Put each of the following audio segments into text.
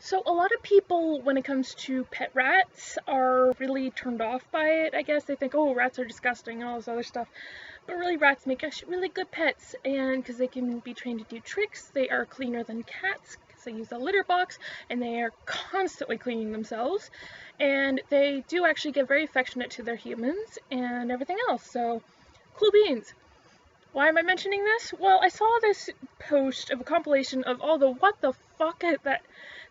So a lot of people, when it comes to pet rats, are really turned off by it. I guess they think, oh, rats are disgusting and all this other stuff. But really, rats make actually really good pets, and because they can be trained to do tricks, they are cleaner than cats because they use a litter box, and they are constantly cleaning themselves. And they do actually get very affectionate to their humans and everything else. So, cool beans. Why am I mentioning this? Well, I saw this post of a compilation of all the what the fuck that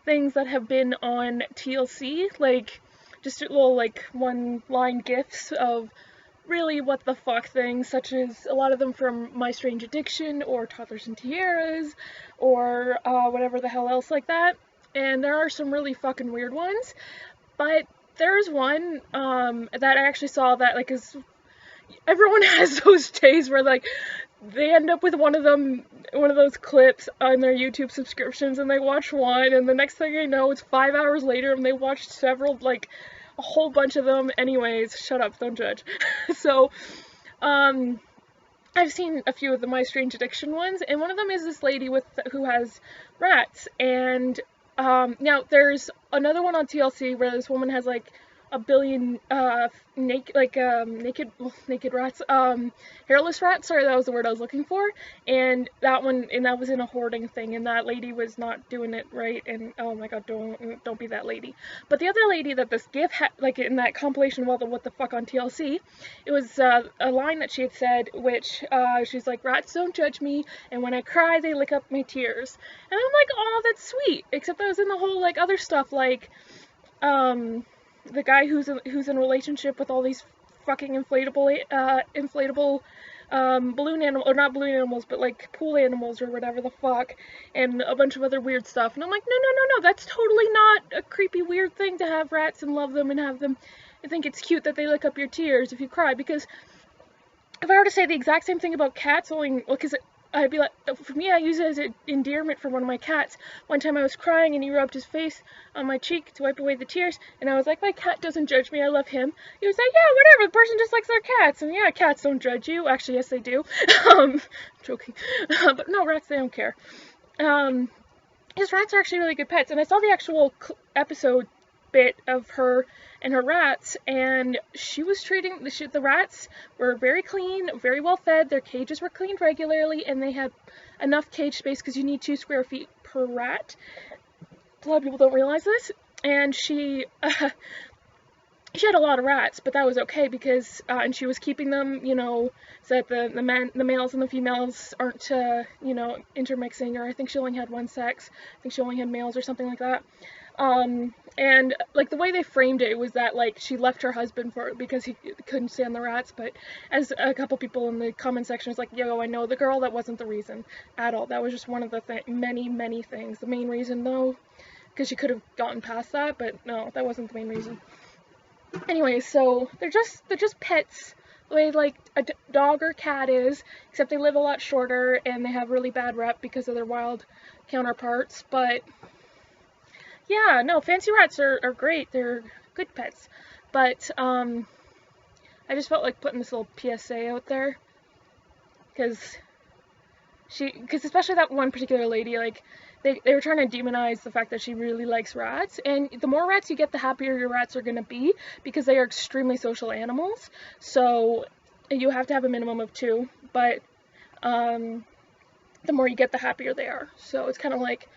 things that have been on TLC, like just little like one line gifs of really what the fuck things, such as a lot of them from My Strange Addiction or Toddlers and Tiaras or whatever the hell else like that. And there are some really fucking weird ones, but there's one that I actually saw that like is everyone has those days where like they end up with one of those clips on their YouTube subscriptions, and they watch one, and the next thing they know it's 5 hours later and they watched several, like a whole bunch of them. Anyways, shut up, don't judge. So I've seen a few of the My Strange Addiction ones, and one of them is this lady who has rats, and now there's another one on TLC where this woman has like a billion naked rats, hairless rats, sorry, that was the word I was looking for, and that was in a hoarding thing, and that lady was not doing it right, and oh my god, don't be that lady. But the other lady that this gif had, like in that compilation of all the what the fuck on TLC, it was a line that she had said, which she's like, rats don't judge me, and when I cry they lick up my tears, and I'm like, oh, that's sweet, except that was in the whole like other stuff, like the guy who's in a relationship with all these fucking inflatable balloon animal, or not balloon animals, but like pool animals or whatever the fuck, and a bunch of other weird stuff. And I'm like, no, that's totally not a creepy weird thing to have rats and love them and have them. I think it's cute that they lick up your tears if you cry, because if I were to say the exact same thing about cats, only because I'd be like, for me, I use it as an endearment for one of my cats. One time I was crying and he rubbed his face on my cheek to wipe away the tears, and I was like, my cat doesn't judge me, I love him. He was like, yeah, whatever, the person just likes their cats, and yeah, cats don't judge you. Actually, yes, they do. Joking. But no, rats, they don't care. His rats are actually really good pets, and I saw the actual episode bit of her and her rats, and she was treating the rats were very clean, very well fed, their cages were cleaned regularly, and they had enough cage space because you need 2 square feet per rat. A lot of people don't realize this, and she had a lot of rats, but that was okay because and she was keeping them, so that the males and the females aren't intermixing, or I think she only had one sex. I think she only had males or something like that. And like the way they framed it was that like she left her husband because he couldn't stand the rats, but as a couple people in the comment section was like, yo, I know the girl, that wasn't the reason at all. That was just one of the many things. The main reason though, because she could have gotten past that, but no, that wasn't the main reason. Anyway, so they're just pets, the way like a dog or cat is, except they live a lot shorter and they have really bad rep because of their wild counterparts. But yeah, no, fancy rats are great. They're good pets. But I just felt like putting this little PSA out there, because especially that one particular lady, like they were trying to demonize the fact that she really likes rats, and the more rats you get, the happier your rats are going to be, because they are extremely social animals. So you have to have a minimum of 2, but the more you get, the happier they are. So it's kind of like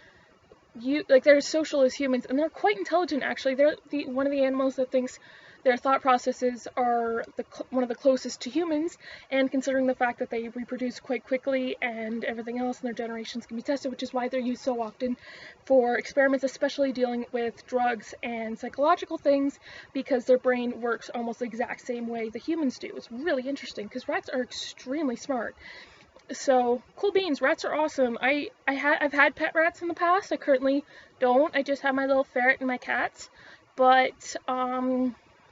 they're as social as humans, and they're quite intelligent actually. They're one of the animals that thinks their thought processes are one of the closest to humans, and considering the fact that they reproduce quite quickly and everything else, and their generations can be tested, which is why they're used so often for experiments, especially dealing with drugs and psychological things, because their brain works almost the exact same way the humans do. It's really interesting because rats are extremely smart. So, cool beans, rats are awesome. I've had pet rats in the past. I currently don't. I just have my little ferret and my cats. But,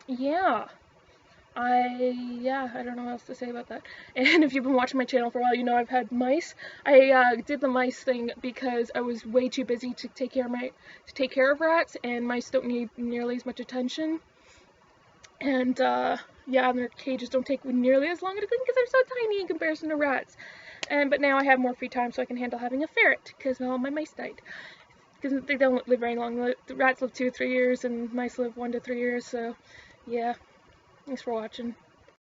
yeah. I don't know what else to say about that. And if you've been watching my channel for a while, you know I've had mice. I did the mice thing because I was way too busy to take care of rats, and mice don't need nearly as much attention. And, yeah, and their cages don't take nearly as long to clean because they're so tiny in comparison to rats. But now I have more free time, so I can handle having a ferret, because all my mice died. because they don't live very long. The rats live 2 to 3 years, and mice live 1 to 3 years. So, yeah. Thanks for watching.